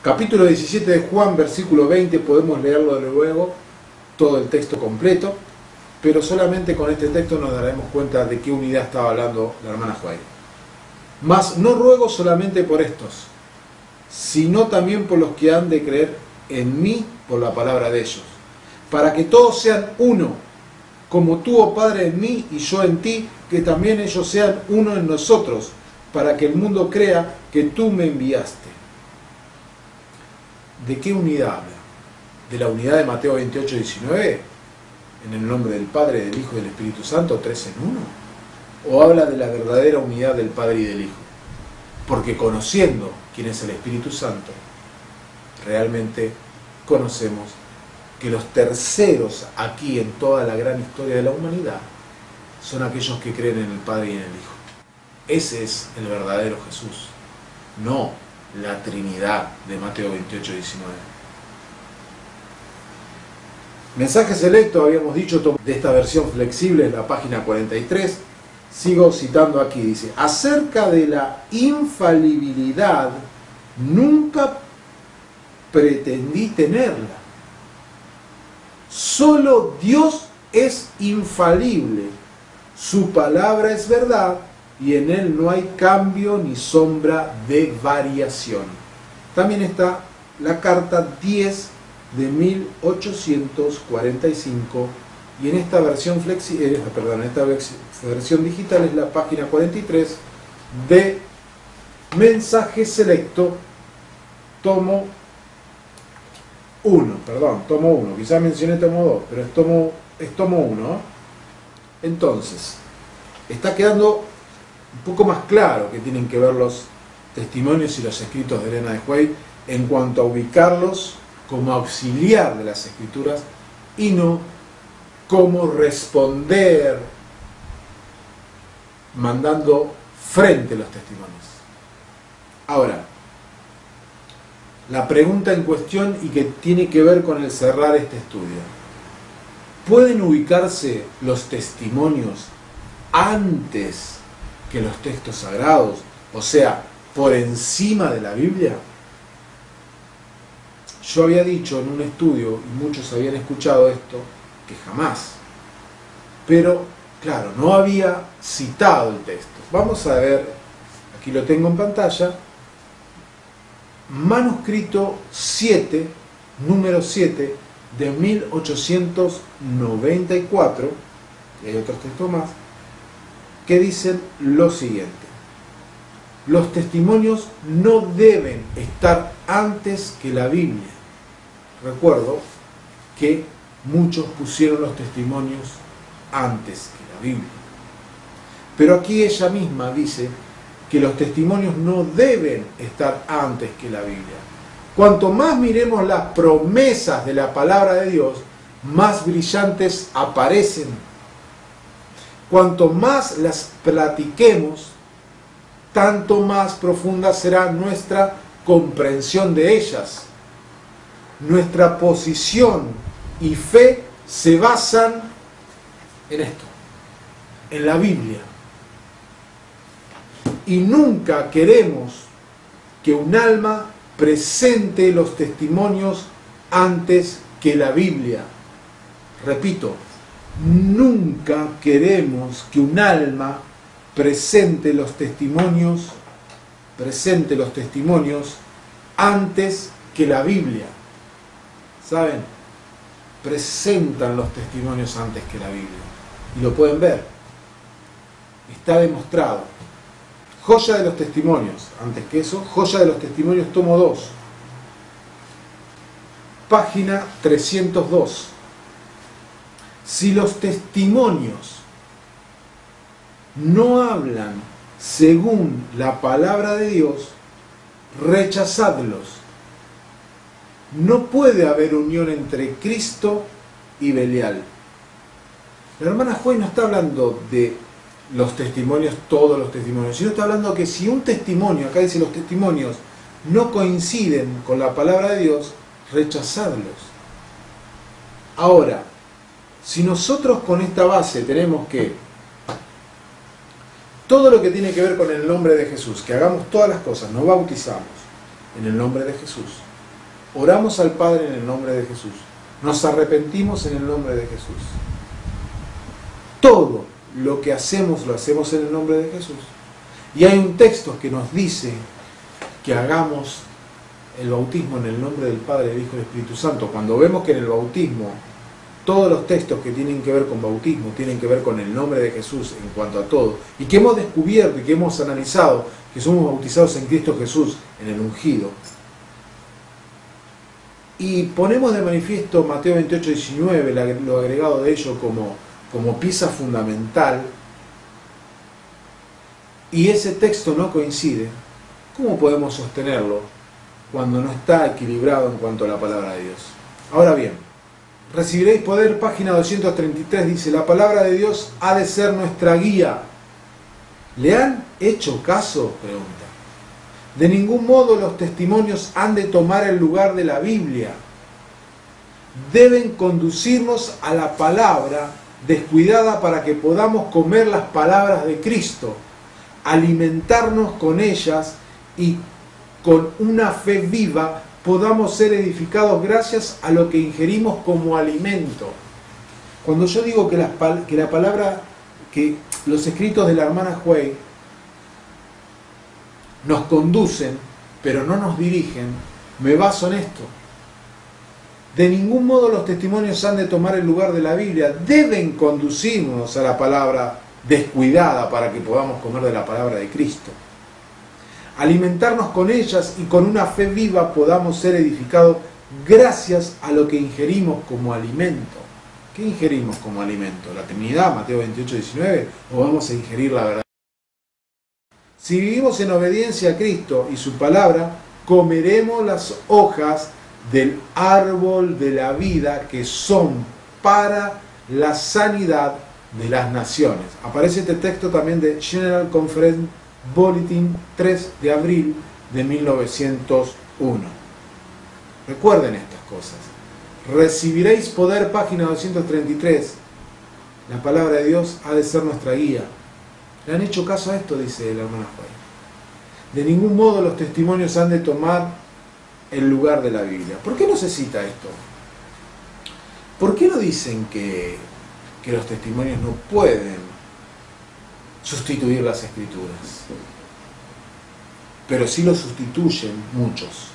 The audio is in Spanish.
Capítulo 17 de Juan, versículo 20, podemos leerlo de luego, todo el texto completo, pero solamente con este texto nos daremos cuenta de qué unidad estaba hablando la hermana Juárez. Mas no ruego solamente por estos, sino también por los que han de creer en mí por la palabra de ellos, para que todos sean uno, como tú, oh Padre, en mí y yo en ti, que también ellos sean uno en nosotros, para que el mundo crea que tú me enviaste. ¿De qué unidad habla? ¿De la unidad de Mateo 28, 19? ¿En el nombre del Padre, del Hijo y del Espíritu Santo, 3 en 1? ¿O habla de la verdadera unidad del Padre y del Hijo? Porque conociendo quién es el Espíritu Santo, realmente conocemos que los terceros aquí en toda la gran historia de la humanidad son aquellos que creen en el Padre y en el Hijo. Ese es el verdadero Jesús, no la Trinidad de Mateo 28, 19. Mensaje selecto, habíamos dicho, de esta versión flexible en la página 43. Sigo citando aquí, dice: acerca de la infalibilidad, nunca pretendí tenerla. Solo Dios es infalible, su palabra es verdad y en él no hay cambio ni sombra de variación. También está la carta 10 de 1845 y en esta versión versión digital es la página 43 de Mensaje Selecto, tomo 1, quizás mencioné tomo 2, pero es tomo 1. Entonces, está quedando un poco más claro que tienen que ver los testimonios y los escritos de Elena de White en cuanto a ubicarlos como auxiliar de las Escrituras y no como responder mandando frente a los testimonios. Ahora, la pregunta en cuestión y que tiene que ver con el cerrar este estudio: ¿pueden ubicarse los testimonios antes que los textos sagrados? O sea, por encima de la Biblia. Yo había dicho en un estudio, y muchos habían escuchado esto, que jamás. Pero, claro, no había citado el texto. Vamos a ver, aquí lo tengo en pantalla, manuscrito 7, número 7, de 1894, y hay otros textos más, que dicen lo siguiente: los testimonios no deben estar antes que la Biblia. Recuerdo que muchos pusieron los testimonios antes que la Biblia. Pero aquí ella misma dice que los testimonios no deben estar antes que la Biblia. Cuanto más miremos las promesas de la palabra de Dios, más brillantes aparecen. Cuanto más las platiquemos, tanto más profunda será nuestra comprensión de ellas. Nuestra posición y fe se basan en esto, en la Biblia. Y nunca queremos que un alma presente los testimonios antes que la Biblia. Repito, nunca queremos que un alma presente los testimonios antes que la Biblia. ¿Saben? Presentan los testimonios antes que la Biblia. Y lo pueden ver. Está demostrado. Joya de los testimonios. Antes que eso, Joya de los testimonios, tomo 2. Página 302. Si los testimonios no hablan según la palabra de Dios, rechazadlos. No puede haber unión entre Cristo y Belial. La hermana Juárez no está hablando de los testimonios, todos los testimonios, sino está hablando que si un testimonio, acá dice los testimonios, no coinciden con la palabra de Dios, rechazadlos. Ahora, si nosotros con esta base tenemos que todo lo que tiene que ver con el nombre de Jesús, que hagamos todas las cosas, nos bautizamos en el nombre de Jesús, oramos al Padre en el nombre de Jesús, nos arrepentimos en el nombre de Jesús. Todo lo que hacemos lo hacemos en el nombre de Jesús. Y hay un texto que nos dice que hagamos el bautismo en el nombre del Padre, del Hijo y del Espíritu Santo. Cuando vemos que en el bautismo todos los textos que tienen que ver con bautismo tienen que ver con el nombre de Jesús en cuanto a todo, y que hemos descubierto y que hemos analizado que somos bautizados en Cristo Jesús, en el ungido, y ponemos de manifiesto Mateo 28, 19, lo agregado de ello como pieza fundamental, y ese texto no coincide, ¿cómo podemos sostenerlo cuando no está equilibrado en cuanto a la palabra de Dios? Ahora bien, recibiréis poder, página 233, dice, la palabra de Dios ha de ser nuestra guía. ¿Le han hecho caso? Pregunta. De ningún modo los testimonios han de tomar el lugar de la Biblia. Deben conducirnos a la palabra descuidada para que podamos comer las palabras de Cristo, alimentarnos con ellas y con una fe viva podamos ser edificados gracias a lo que ingerimos como alimento. Cuando yo digo que la palabra, que los escritos de la hermana Huey nos conducen, pero no nos dirigen, me baso en esto. De ningún modo los testimonios han de tomar el lugar de la Biblia, deben conducirnos a la palabra descuidada para que podamos comer de la palabra de Cristo. Alimentarnos con ellas y con una fe viva podamos ser edificados gracias a lo que ingerimos como alimento. ¿Qué ingerimos como alimento? ¿La Trinidad, Mateo 28, 19? ¿O vamos a ingerir la verdad? Si vivimos en obediencia a Cristo y su palabra, comeremos las hojas del árbol de la vida que son para la sanidad de las naciones. Aparece este texto también de General Conference Bulletin 3 de abril de 1901. Recuerden estas cosas. Recibiréis poder, página 233. La palabra de Dios ha de ser nuestra guía. ¿Le han hecho caso a esto? Dice el hermano Juan. De ningún modo los testimonios han de tomar el lugar de la Biblia. ¿Por qué no se cita esto? ¿Por qué no dicen que los testimonios no pueden sustituir las Escrituras? Pero sí lo sustituyen muchos.